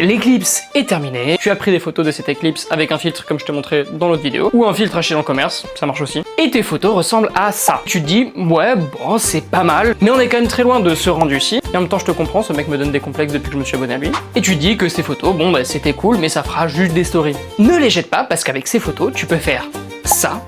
L'éclipse est terminée. Tu as pris des photos de cette éclipse avec un filtre comme je te montrais dans l'autre vidéo, ou un filtre acheté dans le commerce, ça marche aussi. Et tes photos ressemblent à ça. Tu te dis, ouais, bon, c'est pas mal, mais on est quand même très loin de ce rendu-ci. Et en même temps, je te comprends, ce mec me donne des complexes depuis que je me suis abonné à lui. Et tu te dis que ces photos, bon, bah c'était cool, mais ça fera juste des stories. Ne les jette pas, parce qu'avec ces photos, tu peux faire ça,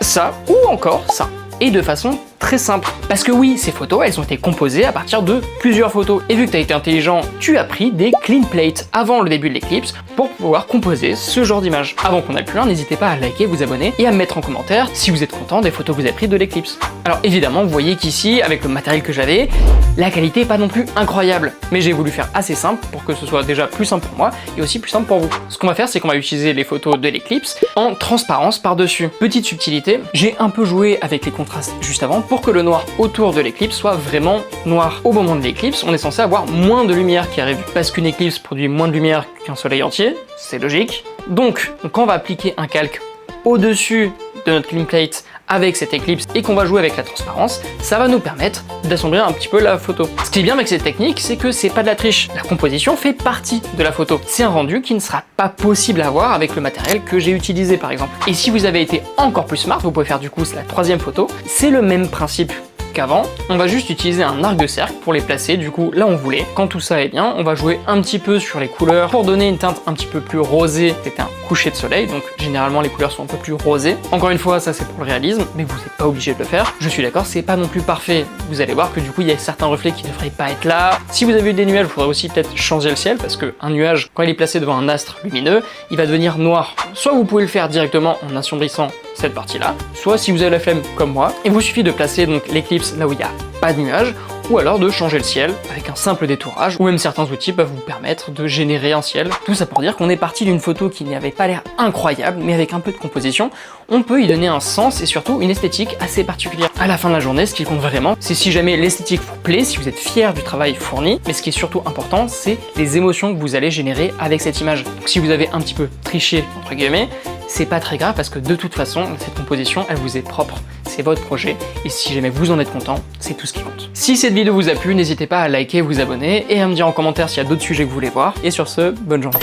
ça, ou encore ça. Et de façon très simple. Parce que oui, ces photos, elles ont été composées à partir de plusieurs photos. Et vu que tu as été intelligent, tu as pris des clean plates avant le début de l'éclipse pour pouvoir composer ce genre d'image. Avant qu'on aille plus loin, n'hésitez pas à liker, vous abonner et à me mettre en commentaire si vous êtes content des photos que vous avez prises de l'éclipse. Alors évidemment, vous voyez qu'ici, avec le matériel que j'avais, la qualité est pas non plus incroyable. Mais j'ai voulu faire assez simple pour que ce soit déjà plus simple pour moi et aussi plus simple pour vous. Ce qu'on va faire, c'est qu'on va utiliser les photos de l'éclipse en transparence par-dessus. Petite subtilité, j'ai un peu joué avec les contrastes juste avant pour que le noir autour de l'éclipse soit vraiment noir. Au moment de l'éclipse, on est censé avoir moins de lumière qui arrive. Parce qu'une éclipse produit moins de lumière qu'un soleil entier, c'est logique. Donc, quand on va appliquer un calque au-dessus de notre clean plate avec cette éclipse et qu'on va jouer avec la transparence, ça va nous permettre d'assombrir un petit peu la photo. Ce qui est bien avec cette technique, c'est que c'est pas de la triche. La composition fait partie de la photo. C'est un rendu qui ne sera pas possible à avoir avec le matériel que j'ai utilisé par exemple. Et si vous avez été encore plus smart, vous pouvez faire du coup la troisième photo. C'est le même principe qu'avant, on va juste utiliser un arc de cercle pour les placer du coup là on voulait. Quand tout ça est bien, on va jouer un petit peu sur les couleurs pour donner une teinte un petit peu plus rosée. C'était un coucher de soleil, donc généralement les couleurs sont un peu plus rosées. Encore une fois, ça c'est pour le réalisme, mais vous n'êtes pas obligé de le faire. Je suis d'accord, c'est pas non plus parfait. Vous allez voir que du coup il y a certains reflets qui ne devraient pas être là. Si vous avez eu des nuages, il faudrait aussi peut-être changer le ciel parce qu'un nuage, quand il est placé devant un astre lumineux, il va devenir noir. Soit vous pouvez le faire directement en assombrissant cette partie-là, soit si vous avez la flemme comme moi, il vous suffit de placer donc l'éclipse là où il n'y a pas de nuages, ou alors de changer le ciel avec un simple détourage, ou même certains outils peuvent vous permettre de générer un ciel. Tout ça pour dire qu'on est parti d'une photo qui n'avait pas l'air incroyable, mais avec un peu de composition, on peut y donner un sens et surtout une esthétique assez particulière. À la fin de la journée, ce qui compte vraiment, c'est si jamais l'esthétique vous plaît, si vous êtes fier du travail fourni, mais ce qui est surtout important, c'est les émotions que vous allez générer avec cette image. Donc si vous avez un petit peu triché, entre guillemets, c'est pas très grave parce que de toute façon, cette composition, elle vous est propre. C'est votre projet et si jamais vous en êtes content, c'est tout ce qui compte. Si cette vidéo vous a plu, n'hésitez pas à liker, vous abonner et à me dire en commentaire s'il y a d'autres sujets que vous voulez voir. Et sur ce, bonne journée.